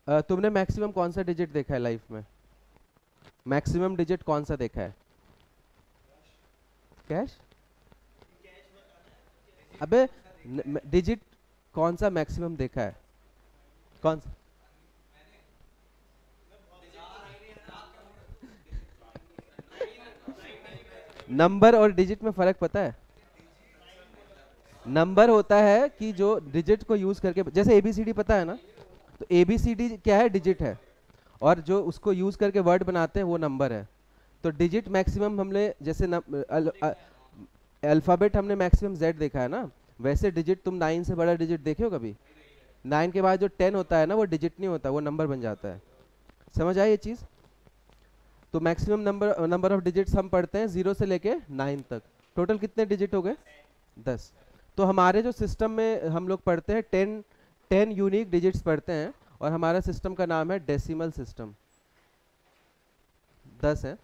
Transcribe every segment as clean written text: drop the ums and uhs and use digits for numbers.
तुमने मैक्सिमम कौन सा डिजिट देखा है लाइफ में? मैक्सिमम डिजिट कौन सा देखा है? कैश? अबे डिजिट कौन सा मैक्सिमम देखा है? कौन सा? नंबर और डिजिट में फर्क पता है? नंबर होता है कि जो डिजिट को यूज करके, जैसे एबीसीडी पता है ना, तो एबीसीडी क्या है? डिजिट है। और जो उसको यूज करके वर्ड बनाते हैं वो नंबर है। तो डिजिट मैक्सिमम हमने जैसे अल्फाबेट हमने मैक्सिमम जेड देखा है ना, वैसे डिजिट तुम 9 से बड़ा डिजिट देखे हो कभी? 9 के बाद जो 10 होता है ना, वो डिजिट नहीं होता, वो नंबर बन जाता है। समझ आई ये चीज? तो मैक्सिमम नंबर ऑफ डिजिट्स हम पढ़ते हैं 0 से लेके 9 तक। टोटल कितने डिजिट हो गए? 10। तो हमारे जो सिस्टम में हम लोग पढ़ते हैं 10 यूनिक डिजिट्स पढ़ते हैं, और हमारा सिस्टम का नाम है डेसिमल सिस्टम। 10 है।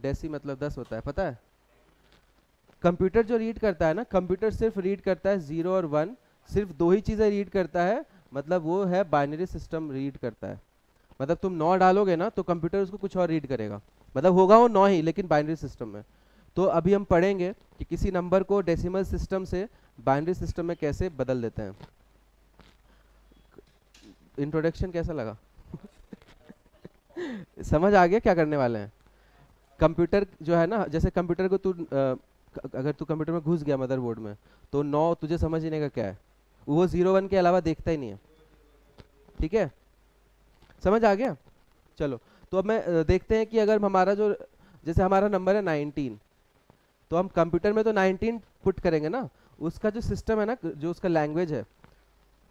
डेसी मतलब 10 होता है, पता है? कंप्यूटर जो रीड करता है ना, कंप्यूटर सिर्फ रीड करता है 0 और 1, सिर्फ दो ही चीजें रीड करता है। मतलब वो है बाइनरी सिस्टम रीड करता है। मतलब तुम 9 डालोगे ना तो कंप्यूटर उसको कुछ और रीड करेगा, मतलब होगा वो 9 ही लेकिन बाइनरी सिस्टम में। तो अभी हम पढ़ेंगे कि किसी नंबर को डेसिमल सिस्टम से बाइनरी सिस्टम में कैसे बदल देते हैं। इंट्रोडक्शन कैसा लगा? समझ आ गया क्या करने वाले हैं? कंप्यूटर जो है ना, जैसे कंप्यूटर को तू अगर तू कंप्यूटर में घुस गया मदरबोर्ड में, तो 9 तुझे समझने का क्या है? वो 0 1 के अलावा देखता ही नहीं है। ठीक है, समझ आ गया? चलो, तो अब मैं देखते हैं कि अगर हमारा जो, जैसे हमारा नंबर है 19, तो हम कंप्यूटर में तो 19 पुट करेंगे ना। उसका जो सिस्टम है ना, जो उसका लैंग्वेज है,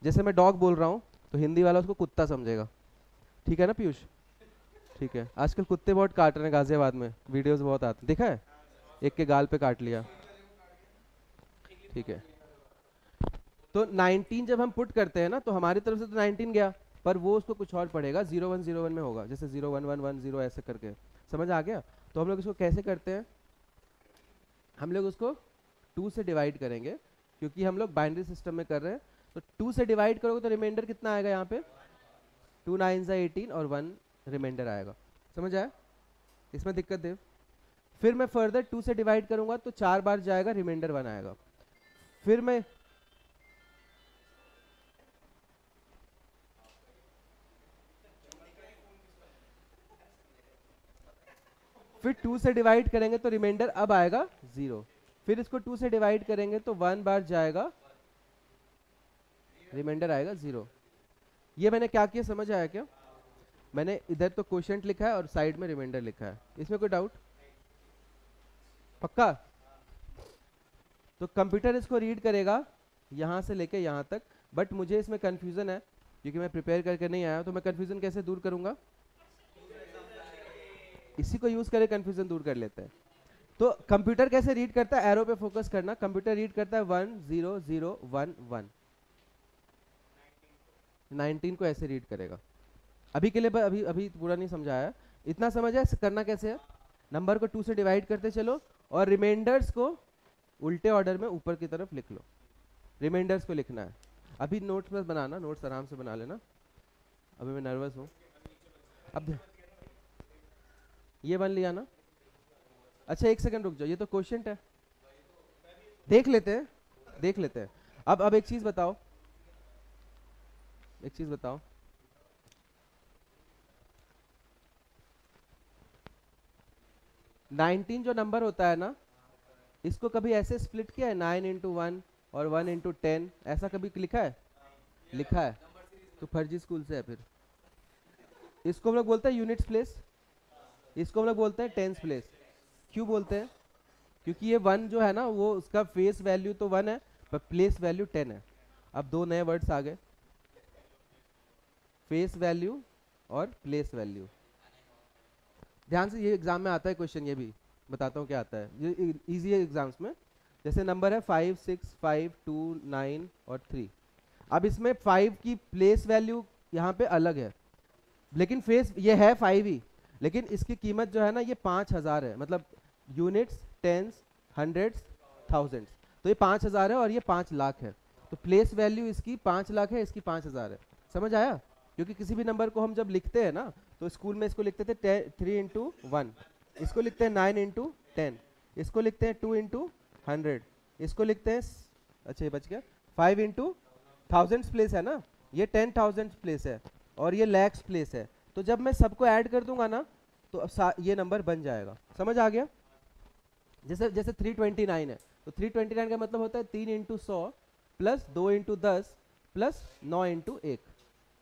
जैसे मैं डॉग बोल रहा हूँ तो हिंदी वाला उसको कुत्ता समझेगा। ठीक है ना पीयूष? ठीक है, आजकल कुत्ते बहुत काट रहे हैं गाजियाबाद में, वीडियोस बहुत आते हैं, देखा है? एक के गाल पे काट लिया। ठीक है, तो 19 जब हम पुट करते हैं ना, तो हमारी तरफ से तो 19 गया, पर वो उसको कुछ और पड़ेगा, 0101 में होगा, जैसे 01110 ऐसे करके। समझ आ गया? तो हम लोग इसको कैसे करते हैं? हम लोग उसको 2 से डिवाइड करेंगे, क्योंकि हम लोग बाइनरी सिस्टम में कर रहे हैं। तो 2 से डिवाइड करोगे तो रिमाइंडर कितना आएगा यहाँ पे? 2 9 18 और 1 रिमाइंडर आएगा। समझ आया? इसमें दिक्कत देव? फिर मैं फर्दर 2 से डिवाइड करूंगा तो 4 बार जाएगा, रिमाइंडर 1 आएगा। फिर मैं फिर 2 से डिवाइड करेंगे तो रिमाइंडर अब आएगा 0। फिर इसको 2 से डिवाइड करेंगे तो 1 बार जाएगा, रिमाइंडर आएगा 0। ये मैंने क्या किया, समझ आया क्या? मैंने इधर तो क्वोशिएंट लिखा है और साइड में रिमाइंडर लिखा है। इसमें कोई डाउट? पक्का? तो कंप्यूटर इसको रीड करेगा यहाँ से लेके यहाँ तक, बट मुझे इसमें कंफ्यूजन है क्योंकि मैं प्रिपेयर करके नहीं आया। तो मैं कंफ्यूजन कैसे दूर करूंगा? इसी को यूज करके कंफ्यूजन दूर कर लेते हैं। तो कंप्यूटर कैसे रीड करता है? एरो पे फोकस करना। कंप्यूटर रीड करता है 1 0 0 1 1। 19 को ऐसे रीड करेगा। अभी के लिए अभी अभी पूरा नहीं समझाया, इतना समझ है करना कैसे है। नंबर को 2 से डिवाइड करते चलो और रिमाइंडर्स को उल्टे ऑर्डर में ऊपर की तरफ लिख लो। रिमाइंडर्स को लिखना है। अभी नोट्स मत बनाना, नोट्स आराम से बना लेना, अभी मैं नर्वस हूँ। अब ये बन लिया ना? अच्छा एक सेकंड रुक जाओ, ये तो क्वेश्चन है, देख लेते हैं, देख लेते हैं। अब एक चीज बताओ, एक चीज बताओ, नाइनटीन जो नंबर होता है ना, इसको कभी ऐसे स्प्लिट किया है 9 इंटू 1 और 1 इंटू 10? ऐसा कभी लिखा है? लिखा है तो फर्जी स्कूल से है फिर। इसको हम लोग बोलते हैं यूनिट्स प्लेस, इसको हम लोग बोलते हैं टेंस प्लेस। क्यों बोलते हैं? क्योंकि ये 1 जो है ना, वो उसका फेस वैल्यू तो 1 है पर प्लेस वैल्यू 10 है। अब दो नए वर्ड्स आ गए, फेस वैल्यू और प्लेस वैल्यू। ध्यान से, ये एग्जाम में आता है क्वेश्चन, ये भी बताता हूँ क्या आता है, ये इजी है एग्जाम्स में। जैसे नंबर है 5 6 5 2 9 और 3। अब इसमें 5 की प्लेस वैल्यू यहाँ पे अलग है, लेकिन फेस ये है 5 ही, लेकिन इसकी कीमत जो है ना, ये 5000 है। मतलब यूनिट्स, टेंस, हंड्रेड्स, थाउजेंड्स, तो ये 5000 है और ये 5 लाख है। तो प्लेस वैल्यू इसकी 5 लाख है, इसकी 5000 है। समझ आया? क्योंकि किसी भी नंबर को हम जब लिखते हैं ना तो स्कूल में इसको लिखते थे 3 into 1, इसको लिखते हैं 9 into 10, इसको लिखते हैं 2 into 100, इसको लिखते हैं अच्छा ये बच गया 5 into 1000 प्लेस है ना, ये 10,000 प्लेस है और ये लैक्स प्लेस है। तो जब मैं सबको ऐड कर दूंगा ना तो ये नंबर बन जाएगा। समझ आ गया? जैसे जैसे 329 है तो 329 का मतलब होता है 3 into 100 plus 2 into 10 plus 9 into 1।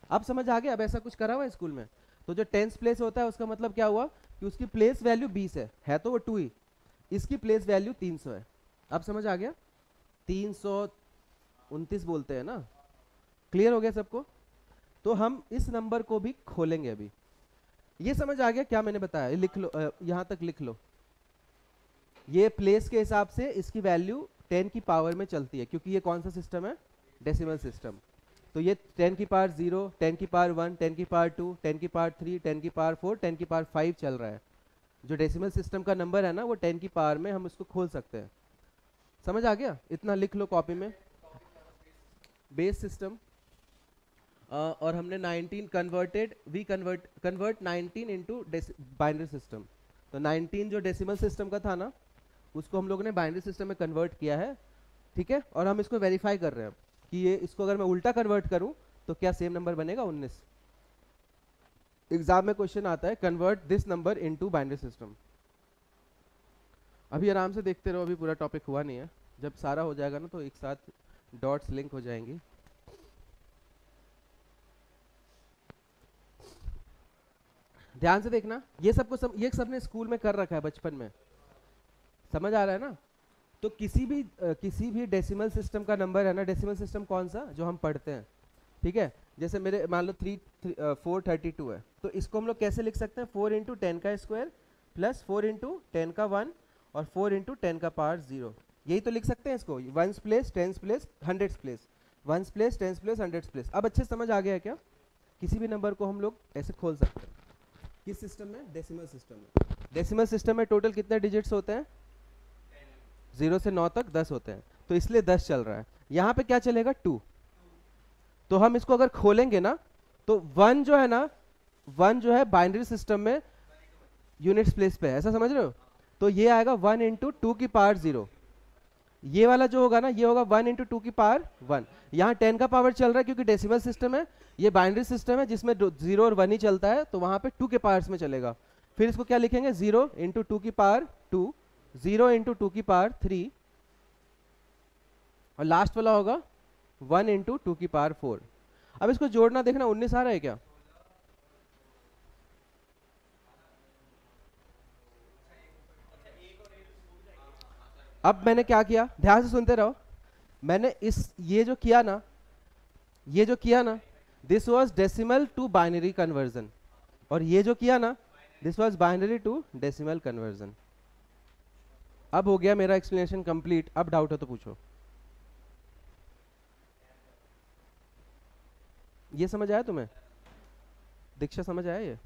अब समझ आ गया? अब ऐसा कुछ करा हुआ है स्कूल में? तो जो टेंस प्लेस होता है उसका मतलब क्या हुआ कि उसकी प्लेस वैल्यू 20 है तो वो 2 ही, इसकी प्लेस वैल्यू 300 है। अब समझ आ गया? 329 बोलते हैं ना। क्लियर हो गया सबको? तो हम इस नंबर को भी खोलेंगे अभी। ये समझ आ गया क्या मैंने बताया? लिख लो, यहां तक लिख लो। ये प्लेस के हिसाब से इसकी वैल्यू 10 की पावर में चलती है, क्योंकि ये कौन सा सिस्टम है? Decimal system. तो ये 10 की पावर 0, 10 की पावर 1, 10 की पावर 2, 10 की पावर 3, 10 की पावर 4, 10 की पावर 5 चल रहा है। जो डेसिमल सिस्टम का नंबर है ना वो 10 की पावर में हम उसको खोल सकते हैं। समझ आ गया? इतना लिख लो कॉपी में। बेस सिस्टम और हमने 19 converted, we convert 19 into binary system. तो 19 जो डेसिमल सिस्टम का था ना उसको हम लोगों ने बाइनरी सिस्टम में कन्वर्ट किया है। ठीक है, और हम इसको वेरीफाई कर रहे हैं कि ये इसको अगर मैं उल्टा कन्वर्ट करूं तो क्या सेम नंबर बनेगा? 19। एग्जाम में क्वेश्चन आता है convert this number into binary system. अभी आराम से देखते रहो, अभी पूरा टॉपिक हुआ नहीं है। जब सारा हो जाएगा ना तो एक साथ डॉट्स लिंक हो जाएंगी। ध्यान से देखना, ये सबको ये सबने स्कूल में कर रखा है बचपन में। समझ आ रहा है ना? तो किसी भी डेसिमल सिस्टम का नंबर है ना, डेसिमल सिस्टम कौन सा जो हम पढ़ते हैं, ठीक है? जैसे मेरे मान लो 432 है, तो इसको हम लोग कैसे लिख सकते हैं? 4 into 10 का स्क्वायर प्लस 4 into 10 का 1 और 4 into 10 का पावर 0। यही तो लिख सकते हैं इसको, 1s place 10s place 100s place, 1s place 10s place 100s place. अब अच्छे समझ आ गया है क्या? किसी भी नंबर को हम लोग ऐसे खोल सकते हैं। किस सिस्टम में? डेसिमल सिस्टम में। डेसिमल सिस्टम में टोटल कितने डिजिट्स होते हैं? 0 से 9 तक 10 होते हैं, तो इसलिए 10 चल रहा है। यहाँ पे क्या चलेगा? 2। तो हम इसको अगर खोलेंगे ना तो 1 जो है ना, 1 जो है बाइनरी सिस्टम में यूनिट्स प्लेस पे है, ऐसा समझ रहे हो? तो ये आएगा 1 into 2 की पावर 0। ये वाला जो होगा ना ये होगा 1 into 2 की पावर 1। यहाँ 10 का पावर चल रहा है क्योंकि डेसिमल सिस्टम है, ये बाइनरी सिस्टम है जिसमें 0 और 1 ही चलता है, तो वहां पे 2 के पावर्स में चलेगा। फिर इसको क्या लिखेंगे? 0 into 2 की पावर 2, 0 into 2 की पावर 3, और लास्ट वाला होगा 1 into 2 की पावर 4। अब इसको जोड़ना देखना, 19 आ रहा है क्या? अब मैंने क्या किया, ध्यान से सुनते रहो। मैंने ये जो किया ना this was decimal to binary conversion, और ये जो किया ना this was binary to decimal conversion. अब हो गया मेरा एक्सप्लेनेशन कंप्लीट। अब डाउट हो तो पूछो। ये समझ आया तुम्हें? दीक्षा समझ आया ये?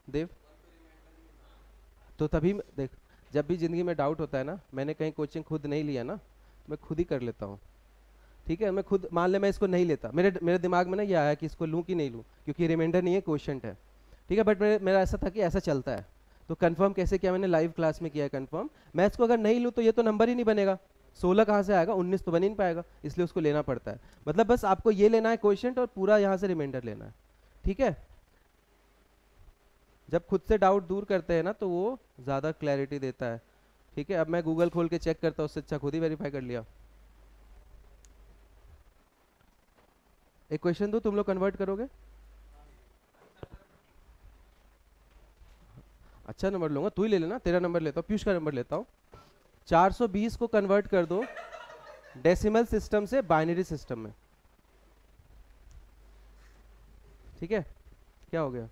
देव? तो तभी देख, जब भी जिंदगी में डाउट होता है ना, मैंने कहीं कोचिंग खुद नहीं लिया ना, मैं खुद ही कर लेता हूँ। ठीक है, मैं खुद मान ले मैं इसको नहीं लेता, मेरे दिमाग में ना ये आया कि इसको लूँ कि नहीं लूँ, क्योंकि रिमाइंडर नहीं है, क्वेश्चन है। ठीक है, बट मेरा ऐसा था कि ऐसा चलता है, तो कंफर्म कैसे किया मैंने? लाइव क्लास में किया है कंफर्म। मैं इसको अगर नहीं लूँ तो ये तो नंबर ही नहीं बनेगा। 16 कहाँ से आएगा? 19 तो बन ही नहीं पाएगा, इसलिए उसको लेना पड़ता है। मतलब बस आपको ये लेना है क्वेश्चन और पूरा यहाँ से रिमाइंडर लेना है। ठीक है, जब खुद से डाउट दूर करते हैं ना तो वो ज़्यादा क्लैरिटी देता है। ठीक है, अब मैं गूगल खोल के चेक करता हूँ, उससे अच्छा खुद ही वेरीफाई कर लिया। एक क्वेश्चन दो, तुम लोग कन्वर्ट करोगे? अच्छा नंबर लूंगा, तू ही ले लेना, तेरा नंबर लेता हूँ, पीयूष का नंबर लेता हूँ। 420 को कन्वर्ट कर दो डेसिमल सिस्टम से बाइनरी सिस्टम में। ठीक है, क्या हो गया?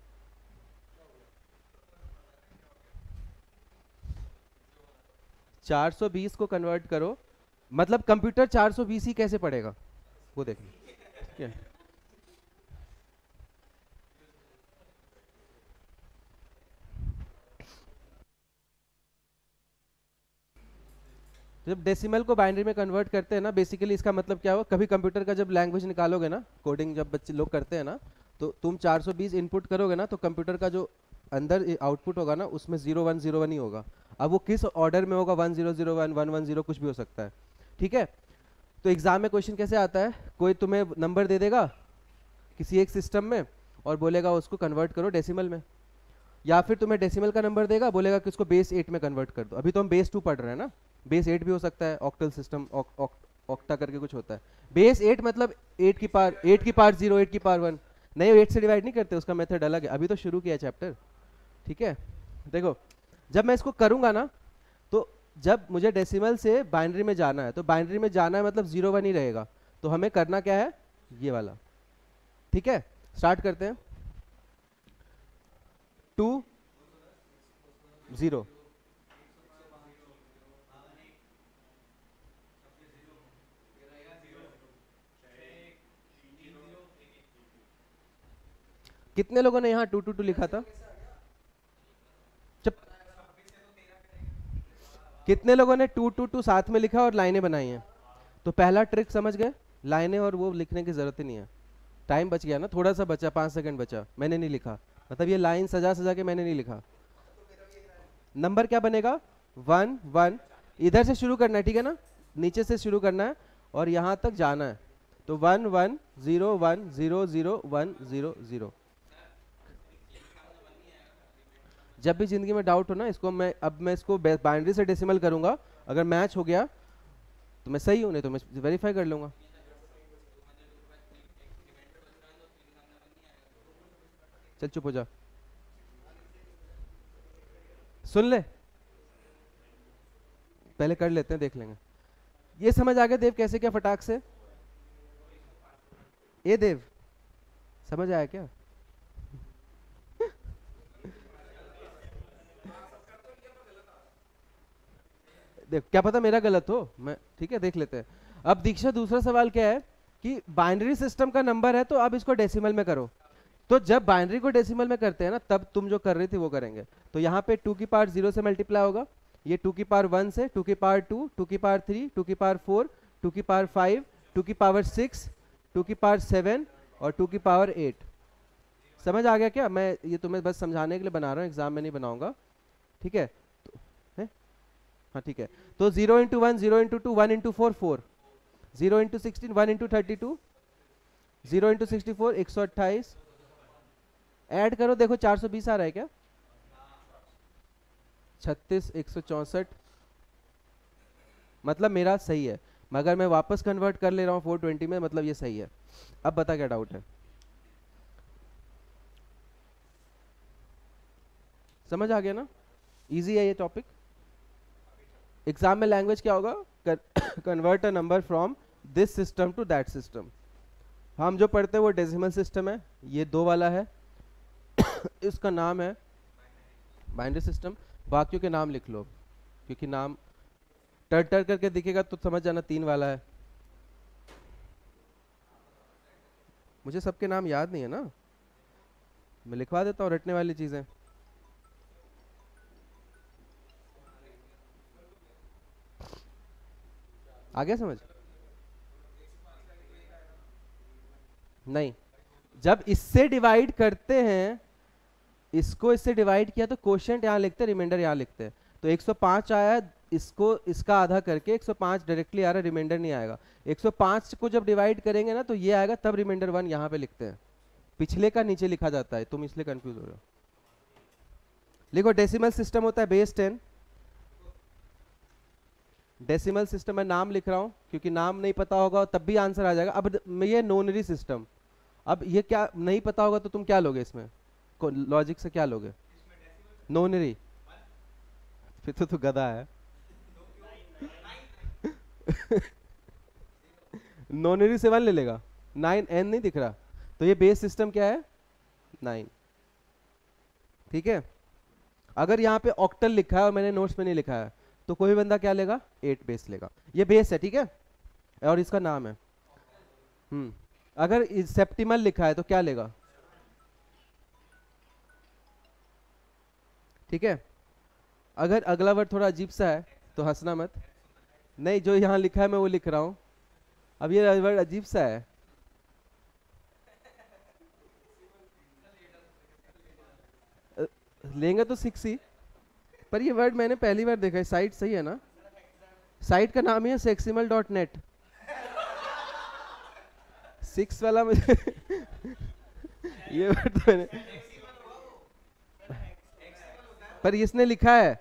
चार सौ बीस को कन्वर्ट करो, मतलब कंप्यूटर 420 ही कैसे पढ़ेगा वो देखना। ठीक है, तो जब डेसिमल को बाइनरी में कन्वर्ट करते हैं ना, बेसिकली इसका मतलब क्या हो, कभी कंप्यूटर का जब लैंग्वेज निकालोगे ना, कोडिंग जब बच्चे लोग करते हैं ना, तो तुम 420 इनपुट करोगे ना, तो कंप्यूटर का जो अंदर आउटपुट होगा ना, उसमें 0101 ही होगा। अब वो किस ऑर्डर में होगा, 1001 110 कुछ भी हो सकता है, ठीक है। तो एग्जाम में क्वेश्चन कैसे आता है, कोई तुम्हें नंबर दे देगा किसी एक सिस्टम में और बोलेगा उसको कन्वर्ट करो डेसिमल में, या फिर तुम्हें डेसिमल का नंबर देगा, बोलेगा कि उसको बेस 8 में कन्वर्ट कर दो। अभी तो हम बेस 2 पढ़ रहे हैं ना, बेस 8 भी हो सकता है, ऑक्टल सिस्टम ऑक्टा करके कुछ होता है। बेस 8 मतलब 8 की पावर 0, 8 की पावर 1 नहीं, 8 से डिवाइड नहीं करते, उसका मेथड अलग है, अभी तो शुरू किया चैप्टर, ठीक है। देखो जब मैं इसको करूंगा ना, तो जब मुझे डेसिमल से बाइनरी में जाना है, तो बाइनरी में जाना है मतलब 01 ही रहेगा, तो हमें करना क्या है, ये वाला, ठीक है। स्टार्ट करते हैं, 2 0 कितने लोगों ने यहाँ 222 लिखा था, जब कितने लोगों ने 222 साथ में लिखा और लाइनें बनाई हैं, तो पहला ट्रिक समझ गए, लाइनें और वो लिखने की जरूरत ही नहीं है, टाइम बच गया ना, थोड़ा सा बचा, 5 सेकंड बचा, मैंने नहीं लिखा, मतलब ये लाइन सजा सजा के मैंने नहीं लिखा। नंबर क्या बनेगा, 1 1, इधर से शुरू करना है, ठीक है ना, नीचे से शुरू करना है और यहाँ तक जाना है, तो 1 1 0 1 0 0 1 0 0। जब भी जिंदगी में डाउट हो ना, इसको मैं इसको बाइनरी से डेसिमल करूंगा, अगर मैच हो गया तो मैं सही हूं, नहीं तो मैं वेरीफाई कर लूंगा। चल चुप हो जा, सुन ले, पहले कर लेते हैं, देख लेंगे। ये समझ आ गया देव कैसे क्या फटाक से, ये देव समझ आया क्या? देख क्या पता मेरा गलत हो, मैं ठीक है देख लेते हैं। अब दीक्षा दूसरा सवाल क्या है कि बाइनरी सिस्टम का नंबर है तो अब इसको डेसिमल में करो, तो जब बाइनरी को डेसिमल में करते हैं ना, तब तुम जो कर रही थी वो करेंगे। तो यहाँ पे 2 की पावर 0 से मल्टीप्लाई होगा, ये 2 की पावर 1 से, 2 की पावर 2, 2 की पावर 3, 2 की पावर 4, 2 की पावर 5, 2 की पावर 6, 2 की पावर 7 और 2 की पावर 8। समझ आ गया क्या? मैं ये तुम्हें बस समझाने के लिए बना रहा हूँ, एग्जाम में नहीं बनाऊंगा, ठीक है। तो, है? हाँ ठीक है। तो 0 into 1 0 into 2 1 into 4 4, 0 into 16 1 into 32, 0 into 64 128, add करो देखो 420 आ रहा है क्या, 36 164, मतलब मेरा सही है, मगर मैं वापस कन्वर्ट कर ले रहा हूँ 420 में, मतलब ये सही है। अब बता क्या डाउट है, समझ आ गया ना, इजी है ये टॉपिक। एग्जाम में लैंग्वेज क्या होगा, convert a number from this system to that system. हम जो पढ़ते हैं वो डेसिमल सिस्टम है, ये 2 वाला है इसका नाम है बाइनरी सिस्टम। बाकियों के नाम लिख लो, क्योंकि नाम टर टर करके दिखेगा तो समझ जाना 3 वाला है। मुझे सबके नाम याद नहीं है ना, मैं लिखवा देता हूँ रटने वाली चीजें। आ गया समझ? नहीं, जब इससे डिवाइड करते हैं, इसको इससे डिवाइड किया तो क्वोशिएंट यहाँ लिखते हैं, रिमाइंडर यहाँ लिखते हैं। तो 105 आया, इसको इसका आधा करके 105 डायरेक्टली आ रहा है, रिमाइंडर नहीं आएगा। 105 को जब डिवाइड करेंगे ना तो ये आएगा, तब रिमाइंडर 1 यहाँ पे लिखते हैं, पिछले का नीचे लिखा जाता है, तुम इसलिए कंफ्यूज हो रहे हो। लिखो डेसिमल सिस्टम होता है बेस 10, डेसिमल सिस्टम में नाम लिख रहा हूँ क्योंकि नाम नहीं पता होगा तब भी आंसर आ जाएगा। अब ये नोनरी सिस्टम, अब ये क्या नहीं पता होगा तो तुम क्या लोगे इसमें, लॉजिक से क्या लोगे, नोनरी, फिर तो तू गधा है नोनरी से 1 ले लेगा, 9 n नहीं दिख रहा, तो ये बेस सिस्टम क्या है, 9, ठीक है। अगर यहाँ पे ऑक्टल लिखा है और मैंने नोट्स में नहीं लिखा है तो कोई बंदा क्या लेगा, 8 बेस लेगा, ये बेस है, ठीक है, और इसका नाम है। अगर सेप्टिमल लिखा है तो क्या लेगा, ठीक है। अगर अगला वर्ड थोड़ा अजीब सा है तो हंसना मत, नहीं, जो यहाँ लिखा है मैं वो लिख रहा हूँ। अब ये वर्ड अजीब सा है। अ, लेंगे तो 6 ही, पर ये वर्ड मैंने पहली बार देखा है। साइट सही है ना? साइट का नाम ही है seximal.net। 6 वाला मुझे ये वर्ड तो मैंने, पर इसने लिखा है।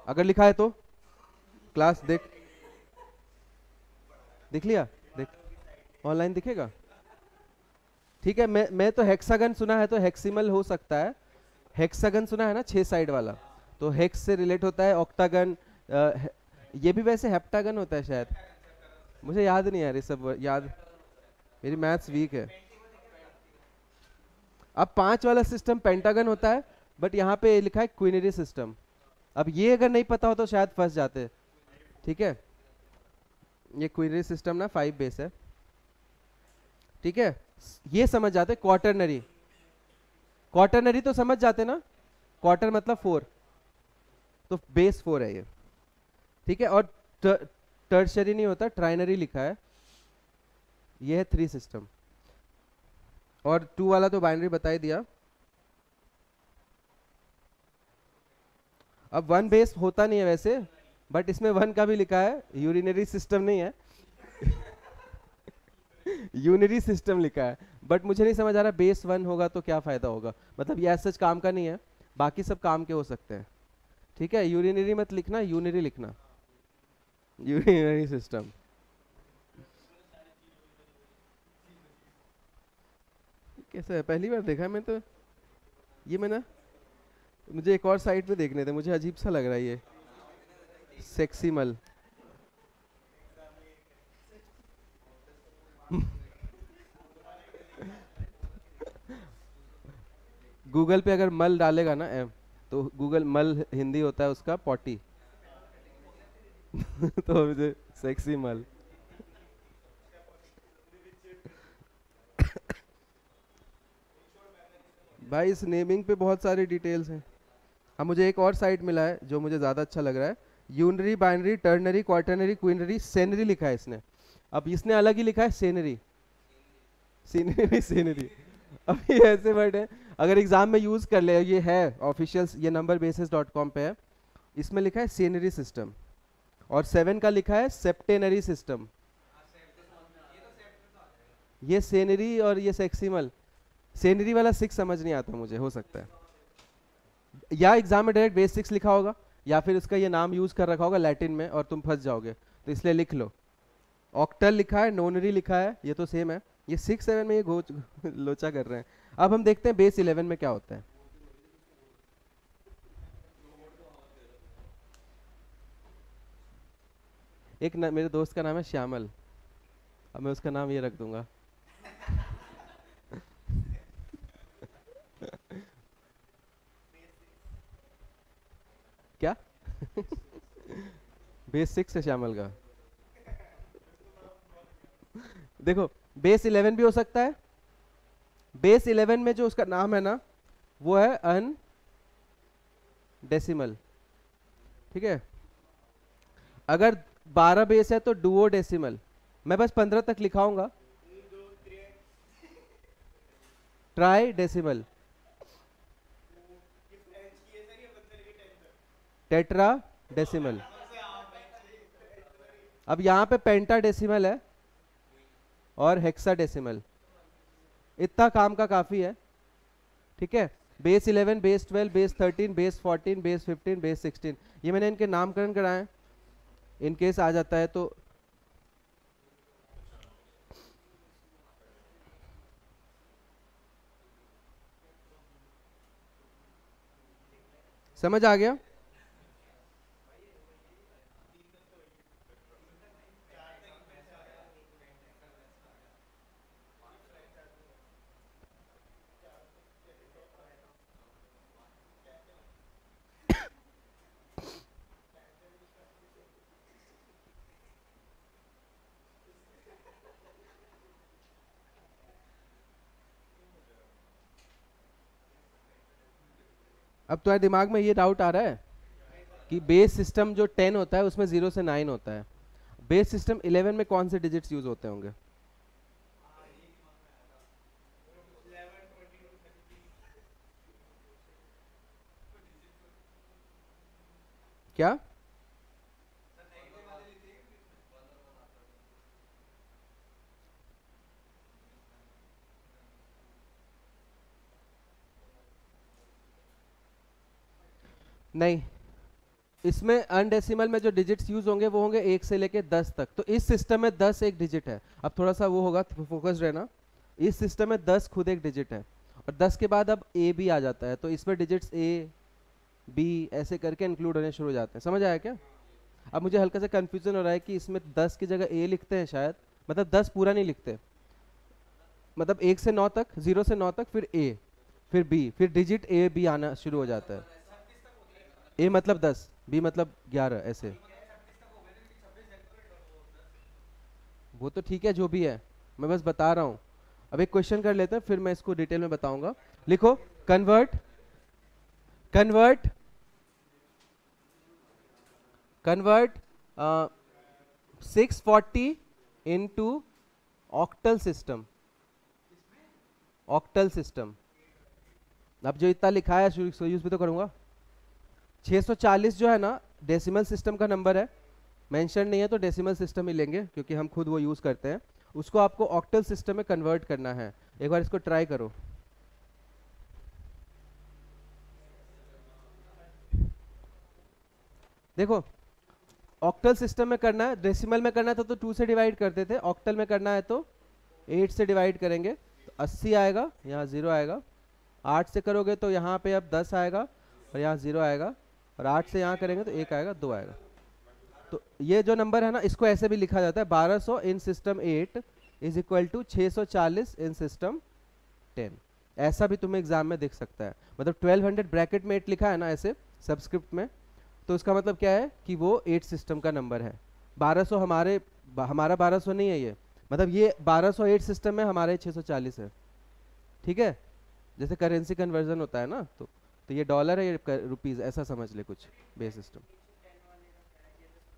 अगर लिखा है तो क्लास देख, देख लिया, देख ऑनलाइन दिखेगा। ठीक है, मैं तो हेक्सागन सुना है, तो हेक्सिमल हो सकता है। हेक्सागन सुना है ना, 6 साइड वाला, तो हेक्स से रिलेट होता है। ऑक्टागन, ये भी वैसे हेप्टागन होता है शायद, मुझे याद नहीं है ये सब याद, मेरी मैथ्स वीक है। अब 5 वाला सिस्टम पेंटागन होता है, बट यहाँ पे लिखा है क्विनरी सिस्टम। अब ये अगर नहीं पता हो तो शायद फंस जाते। ठीक है, ये क्विनरी सिस्टम ना 5 बेस है। ठीक है, ये समझ जाते। क्वार्टरनरी, क्वार्टरनरी तो समझ जाते ना, क्वार्टर मतलब 4, तो बेस 4 है ये। ठीक है, और टर्शरी नहीं होता, ट्राइनरी लिखा है। ये है 3 सिस्टम। और 2 वाला तो बाइनरी बता ही दिया। अब 1 बेस होता नहीं है वैसे, बट इसमें 1 का भी लिखा है। यूरिनरी सिस्टम नहीं है यूनिरी सिस्टम लिखा है, बट मुझे नहीं समझ आ रहा बेस 1 होगा तो क्या फायदा होगा। मतलब ये सच काम का नहीं है, बाकी सब काम के हो सकते हैं। ठीक है, यूरिनरी मत लिखना, यूनिरी लिखना, यूरिनरी सिस्टम। कैसा है, पहली बार देखा है मैं तो। ये मैं ना, मुझे एक और साइट पे देखने थे, मुझे अजीब सा लग रहा है ये सेक्सीमल। गूगल पे अगर मल डालेगा ना एम, तो गूगल मल हिंदी होता है उसका पॉटी तो मुझे सेक्सी मल। भाई इस नेमिंग पे बहुत सारी डिटेल्स हैं। अब मुझे एक और साइट मिला है जो मुझे ज़्यादा अच्छा लग रहा है। Unary, binary, ternary, quaternary, quinary, सेनरी लिखा है इसने। अब इसने अलग ही लिखा है सेनरी, सीनरी सेनरी। अब ये ऐसे वर्ड है, अगर एग्जाम में यूज कर ले, ये है ऑफिशियल, ये नंबर बेसिस डॉट कॉम पे है। इसमें लिखा है सेनरी सिस्टम, और 7 का लिखा है सेप्टेनरी सिस्टम। ये सेनरी और ये सेक्सिमल। सेनरी वाला 6 समझ नहीं आता मुझे, हो सकता है या एग्जाम में डायरेक्ट बेस 6 लिखा होगा, या फिर उसका ये नाम यूज कर रखा होगा लैटिन में और तुम फंस जाओगे, तो इसलिए लिख लो। ऑक्टल लिखा है, नोनरी लिखा है, ये तो सेम है। ये 6 7 में ये लोचा कर रहे हैं। अब हम देखते हैं बेस 11 में क्या होता है। एक मेरे दोस्त का नाम है श्यामल, अब मैं उसका नाम ये रख दूंगा क्या बेस 6 है श्यामल का। देखो, बेस 11 भी हो सकता है। बेस 11 में जो उसका नाम है ना, वो है अन डेसिमल। ठीक है, अगर 12 बेस है तो डुओ डेसिमल। मैं बस 15 तक लिखाऊंगा। Tridecimal, tetradecimal. अब यहाँ पे पेंटा डेसिमल है और हेक्सा डेसिमल। इतना काम का काफी है। ठीक है, base 11, base 12, base 13, base 14, base 15, base 16, ये मैंने इनके नामकरण कराए। इन केस आ जाता है तो समझ आ गया। अब तुम्हारे दिमाग में ये डाउट आ रहा है कि बेस सिस्टम जो 10 होता है उसमें 0 से 9 होता है, बेस सिस्टम 11 में कौन से डिजिट्स यूज होते होंगे? क्या? नहीं, इसमें अनडेसिमल में जो डिजिट्स यूज होंगे वो होंगे 1 से लेके 10 तक। तो इस सिस्टम में 10 एक डिजिट है। अब थोड़ा सा वो होगा, फोकस रहना। इस सिस्टम में 10 खुद एक डिजिट है, और 10 के बाद अब ए बी आ जाता है, तो इसमें डिजिट्स ए बी ऐसे करके इंक्लूड होने शुरू हो जाते हैं। समझ आया क्या? अब मुझे हल्का सा कंफ्यूजन हो रहा है कि इसमें 10 की जगह ए लिखते हैं शायद, मतलब 10 पूरा नहीं लिखते, मतलब 1 से 9 तक, 0 से 9 तक, फिर ए, फिर बी, फिर डिजिट ए बी आना शुरू हो जाता है। ए मतलब 10, बी मतलब 11, ऐसे। वो तो ठीक है, जो भी है, मैं बस बता रहा हूँ। अब एक क्वेश्चन कर लेते हैं, फिर मैं इसको डिटेल में बताऊंगा। लिखो, convert convert convert 640 into octal system. Octal system, अब जो इतना लिखा है यूज भी तो करूंगा। 640 जो है ना, डेसिमल सिस्टम का नंबर है, मेंशन नहीं है तो डेसिमल सिस्टम ही लेंगे क्योंकि हम खुद वो यूज करते हैं। उसको आपको ऑक्टल सिस्टम में कन्वर्ट करना है। एक बार इसको ट्राई करो। देखो, ऑक्टल सिस्टम में करना है, डेसिमल में करना था तो 2 से डिवाइड करते थे, ऑक्टल में करना है तो 8 से डिवाइड करेंगे, तो 80 आएगा, यहाँ 0 आएगा। 8 से करोगे तो यहाँ पे अब 10 आएगा और यहाँ 0 आएगा, और 8 से यहाँ करेंगे तो 1 आएगा, 2 आएगा। तो ये जो नंबर है ना, इसको ऐसे भी लिखा जाता है, 1200 in system 8 is equal to 640 in system 10। ऐसा भी तुम्हें एग्जाम में दिख सकता है, मतलब 1200 ब्रैकेट में 8 लिखा है ना ऐसे सबस्क्रिप्ट में, तो इसका मतलब क्या है कि वो 8 सिस्टम का नंबर है। 1200 हमारा 1200 नहीं है ये, मतलब ये 1200 8 सिस्टम में, हमारे 640 है। ठीक है, जैसे करेंसी कन्वर्जन होता है ना, तो ये डॉलर है, ये रुपीज, ऐसा समझ ले कुछ बेस सिस्टम।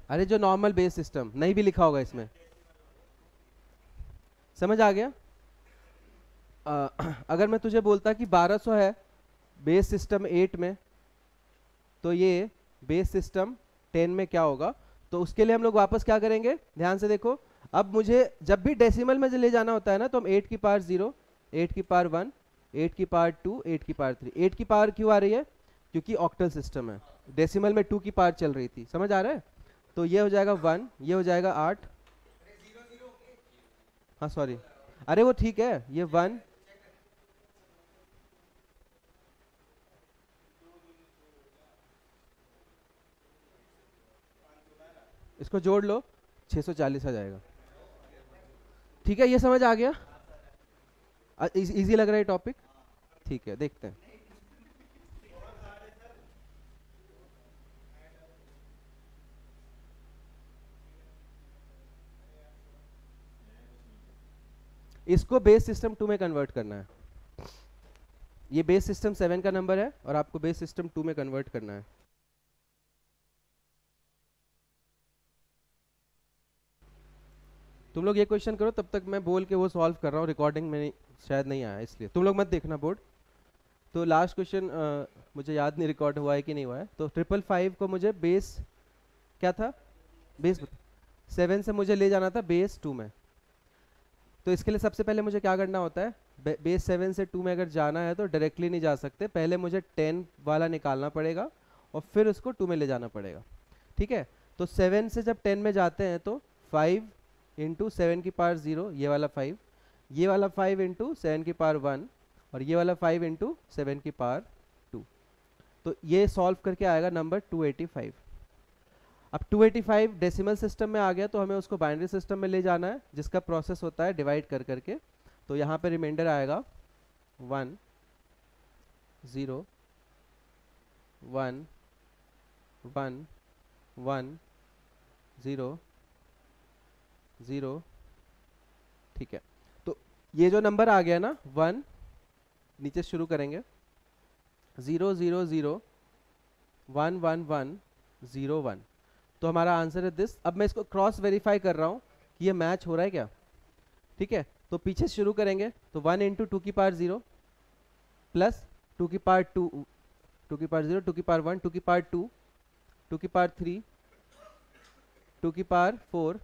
अरे जो नॉर्मल बेस सिस्टम नहीं भी लिखा होगा इसमें, समझ आ गया? अगर मैं तुझे बोलता कि 1200 है बेस सिस्टम 8 में, तो ये बेस सिस्टम 10 में क्या होगा? तो उसके लिए हम लोग वापस क्या करेंगे, ध्यान से देखो। अब मुझे जब भी डेसिमल में ले जाना होता है ना, तो हम 8 की पावर 0, 8 की पावर 1, 8 की पावर 2, 8 की पावर 3। 8 की पावर क्यों आ रही है? क्योंकि ऑक्टल सिस्टम है, डेसिमल में 2 की पावर चल रही थी। समझ आ रहा है? तो ये हो जाएगा 1, ये हो जाएगा 8। हाँ सॉरी, अरे वो ठीक है, ये 1, इसको जोड़ लो, 640 आ जाएगा। ठीक है, ये समझ आ गया? इजी लग रहा है टॉपिक? ठीक है, देखते हैं। इसको बेस सिस्टम 2 में कन्वर्ट करना है। ये बेस सिस्टम 7 का नंबर है और आपको बेस सिस्टम 2 में कन्वर्ट करना है। तुम लोग ये क्वेश्चन करो, तब तक मैं बोल के वो सॉल्व कर रहा हूँ, रिकॉर्डिंग में शायद नहीं आया, इसलिए तुम लोग मत देखना बोर्ड। तो लास्ट क्वेश्चन मुझे याद नहीं रिकॉर्ड हुआ है कि नहीं हुआ है। तो 555 को मुझे बेस क्या था, बेस 7 से मुझे ले जाना था बेस 2 में। तो इसके लिए सबसे पहले मुझे क्या करना होता है, बेस 7 से 2 में अगर जाना है तो डायरेक्टली नहीं जा सकते, पहले मुझे 10 वाला निकालना पड़ेगा और फिर उसको 2 में ले जाना पड़ेगा। ठीक है, तो 7 से जब 10 में जाते हैं तो 5 इंटू 7 की पावर 0, ये वाला 5, ये वाला 5 इंटू 7 की पावर 1, और ये वाला 5 इंटू 7 की पावर 2। तो ये सॉल्व करके आएगा नंबर 285। अब 285 डेसिमल सिस्टम में आ गया, तो हमें उसको बाइनरी सिस्टम में ले जाना है, जिसका प्रोसेस होता है डिवाइड कर करके। तो यहाँ पे रिमाइंडर आएगा 1 0 1 1 1 0 0। ठीक है, तो ये जो नंबर आ गया ना 1, नीचे शुरू करेंगे 0 0 0 1 1 1 01। तो हमारा आंसर है दिस। अब मैं इसको क्रॉस वेरीफाई कर रहा हूँ कि ये मैच हो रहा है क्या। ठीक है, तो पीछे से शुरू करेंगे तो 1 इंटू 2 की पावर 0 प्लस 2 की पावर 2, 2 की पावर 0, 2 की पावर 1, 2 की पावर 2, 2 की पावर 3, 2 की पावर 4,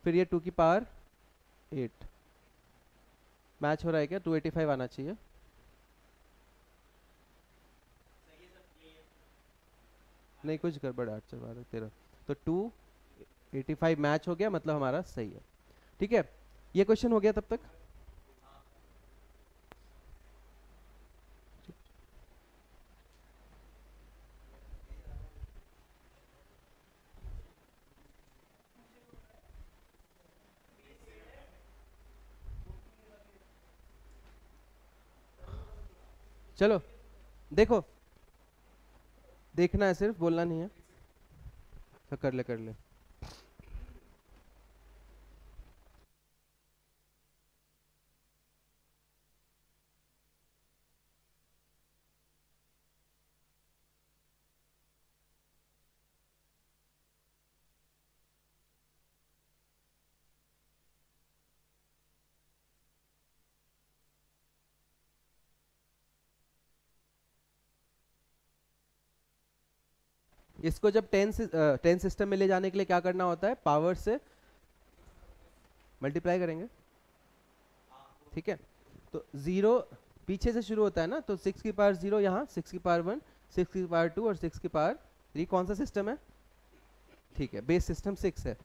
फिर ये 2 की पावर 8। मैच हो रहा है क्या? 285 आना चाहिए। नहीं, कुछ गड़बड़ है 8 4 12 13। तो 285 मैच हो गया, मतलब हमारा सही है। ठीक है, ये क्वेश्चन हो गया तब तक। चलो देखो, देखना है सिर्फ, बोलना नहीं है। तो कर ले कर ले। इसको जब 10 सिस्टम में ले जाने के लिए क्या करना होता है? पावर से मल्टीप्लाई करेंगे। ठीक है, तो 0 पीछे से शुरू होता है ना, तो 6 की पावर 0 यहाँ, 6 की पावर 1, 6 की पावर 2 और 6 की पावर 3। कौन सा सिस्टम है? ठीक है, बेस सिस्टम 6 है।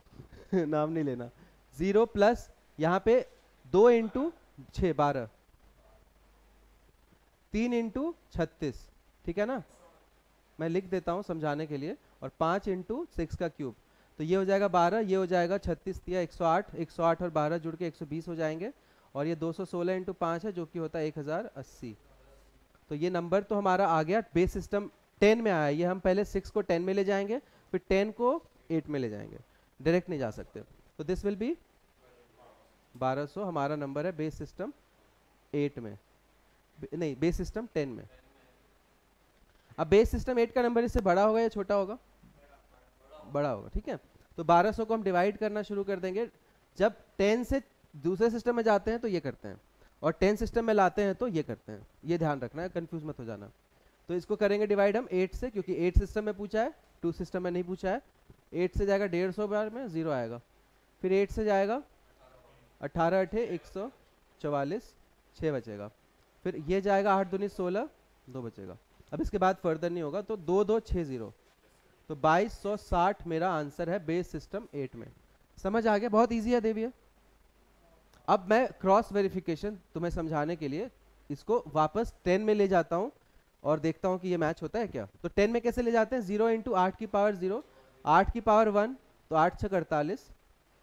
नाम नहीं लेना। 0 प्लस यहाँ पे 2 इंटू 6 12, 3 इंटू 36, ठीक है ना, मैं लिख देता हूँ समझाने के लिए, और 5 इंटू 6 का क्यूब, तो ये हो जाएगा 12, ये हो जाएगा 36 या 108, 108 और 12 जुड़ के 120 हो जाएंगे, और ये 216 इंटू 5 है जो कि होता है 1080। तो ये नंबर तो हमारा आ गया, बेस सिस्टम 10 में आया। ये हम पहले 6 को 10 में ले जाएंगे, फिर 10 को 8 में ले जाएंगे, डायरेक्ट नहीं जा सकते। तो दिस विल बी 1200 हमारा नंबर है बेस सिस्टम 8 में, नहीं बेस सिस्टम 10 में। अब बेस सिस्टम 8 का नंबर इससे बड़ा होगा या छोटा होगा? बड़ा होगा। ठीक है, तो 1200 को हम डिवाइड करना शुरू कर देंगे। जब 10 से दूसरे सिस्टम में जाते हैं तो ये करते हैं, और 10 सिस्टम में लाते हैं तो ये करते हैं। ये ध्यान रखना है, कंफ्यूज मत हो जाना। तो इसको करेंगे डिवाइड हम 8 से, क्योंकि 8 सिस्टम में पूछा है, 2 सिस्टम में नहीं पूछा है। 8 से जाएगा 150 बार में 0 आएगा, फिर 8 से जाएगा 18 अठे 144, 6 बचेगा, फिर ये जाएगा 8 दूनी 16, 2 बचेगा। अब इसके बाद फर्दर नहीं होगा, तो 2260, तो 2260 मेरा आंसर है बेस सिस्टम 8 में। समझ आ गया? बहुत इजी है देविया। अब मैं क्रॉस वेरिफिकेशन तुम्हें समझाने के लिए इसको वापस 10 में ले जाता हूं और देखता हूं कि ये मैच होता है क्या। तो 10 में कैसे ले जाते हैं? 0 इंटू 8 की पावर 0, 8 की पावर 1 तो 8 6 48,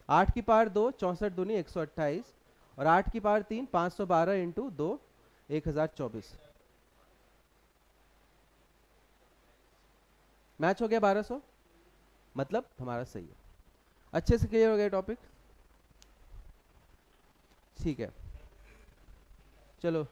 8 की पावर 2 64 दूनी 128, और 8 की पावर 3 512 इंटू 2 1024। मैच हो गया 1200, मतलब हमारा सही है। अच्छे से क्लियर हो गया टॉपिक? ठीक है, चलो